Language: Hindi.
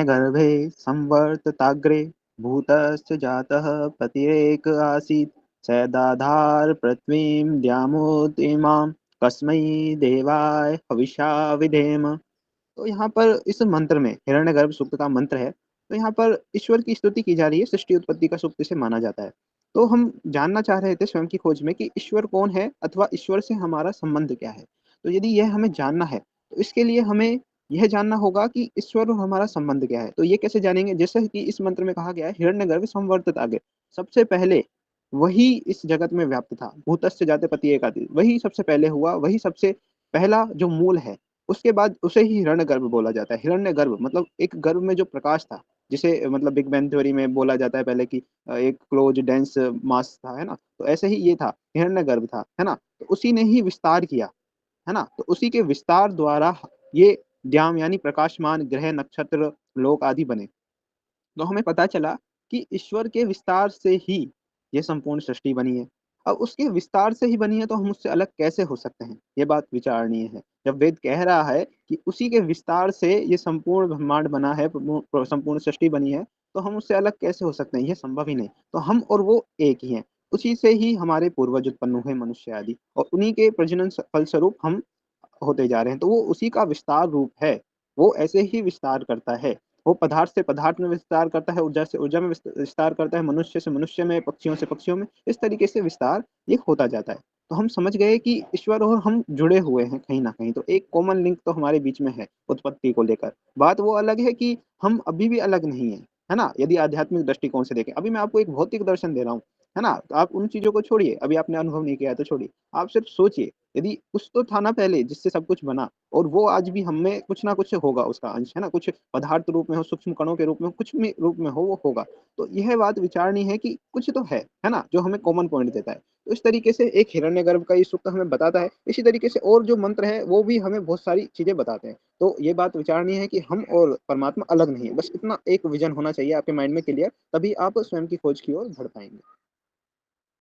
हिरण्यगर्भे संवर्तताग्रे भूतस्य जातः पतिरेक आसीत् स दाधार पृथ्वीं द्यामुतिमां कस्मै देवाय हविषा विधेम। तो यहाँ पर इस मंत्र में हिरण्यगर्भ सूक्त का मंत्र है। तो यहाँ पर ईश्वर की स्तुति की जा रही है, सृष्टि उत्पत्ति का सूक्त इसे माना जाता है। तो हम जानना चाह रहे थे स्वयं की खोज में कि ईश्वर कौन है अथवा ईश्वर से हमारा संबंध क्या है। तो यदि यह हमें जानना है तो इसके लिए हमें यह जानना होगा कि ईश्वर और हमारा संबंध क्या है। तो ये कैसे जानेंगे? जैसे कि इस मंत्र में कहा गया है हिरण्यगर्भ संवर्तत आगे, सबसे पहले वही इस जगत में व्याप्त था। भूतस्य जाते पति एकादि, वही सबसे पहले हुआ, वही सबसे पहला जो मूल है। उसके बाद उसे ही हिरण्यगर्भ बोला जाता है। हिरण्यगर्भ मतलब एक गर्भ में जो प्रकाश था, जिसे मतलब बिग बैंग थ्योरी में बोला जाता है पहले कि एक क्लोज डेंस मास था, है ना? तो ऐसे ही ये था, हिरण्यगर्भ था, है ना? तो उसी ने ही विस्तार किया, है ना? तो उसी के विस्तार द्वारा ये द्याम यानी प्रकाशमान ग्रह, नक्षत्र, लोक आदि बने। तो हमें पता चला कि ईश्वर के विस्तार से ही ये संपूर्ण सृष्टि बनी है। अब उसके विस्तार से ही बनी है तो हम उससे अलग कैसे हो सकते हैं? ये बात विचारणीय है। जब वेद कह रहा है कि उसी के विस्तार से ये संपूर्ण ब्रह्मांड बना है, संपूर्ण सृष्टि बनी है, तो हम उससे अलग कैसे हो सकते हैं? ये संभव ही नहीं। तो हम और वो एक ही हैं। उसी से ही हमारे पूर्वज उत्पन्न हुए, मनुष्य आदि, और उन्हीं के प्रजनन फलस्वरूप हम होते जा रहे हैं। तो वो उसी का विस्तार रूप है। वो ऐसे ही विस्तार करता है। वो पदार्थ से पदार्थ में विस्तार करता है, ऊर्जा से ऊर्जा में विस्तार करता है, मनुष्य से मनुष्य में, पक्षियों से पक्षियों में। इस तरीके से विस्तार ये होता जाता है। तो हम समझ गए कि ईश्वर और हम जुड़े हुए हैं कहीं न कहीं। तो एक कॉमन लिंक तो हमारे बीच में है उत्पत्ति को लेकर। बात वो अलग है कि हम अभी भी अलग नहीं हैं, है ना? यदि आध्यात्मिक दृष्टिकोण से देखें। अभी मैं आपको एक भौतिक दर्शन दे रहा हूँ, है ना? तो आप उन चीज़ों को छोड़िए, अभी आपने अनुभव नहीं किया है तो छोड़िए। आप सिर्फ़ सोचिए, यदि कुछ तो था ना पहले जिससे सब कुछ बना, और वो आज भी हम में कुछ ना कुछ होगा उसका अंश, है ना? कुछ पदार्थ रूप में हो, सूक्ष्म कणों के रूप में हो, कुछ भी रूप में हो, वो होगा। तो यह बात विचारनी है कि कुछ तो है ना? जो हमें कॉमन पॉइंट देता है। तो इस तरीके से एक हिरण्यगर्भ का ये सूक्त हमें बताता है। इसी तरीके से और जो मंत्र है वो भी हमें बहुत सारी चीज़ें बताते हैं। तो ये बात विचारनी है कि हम और परमात्मा अलग नहीं है। बस इतना एक विज़न होना चाहिए आपके माइंड में क्लियर, तभी आप स्वयं की खोज की ओर बढ़ पाएँगे।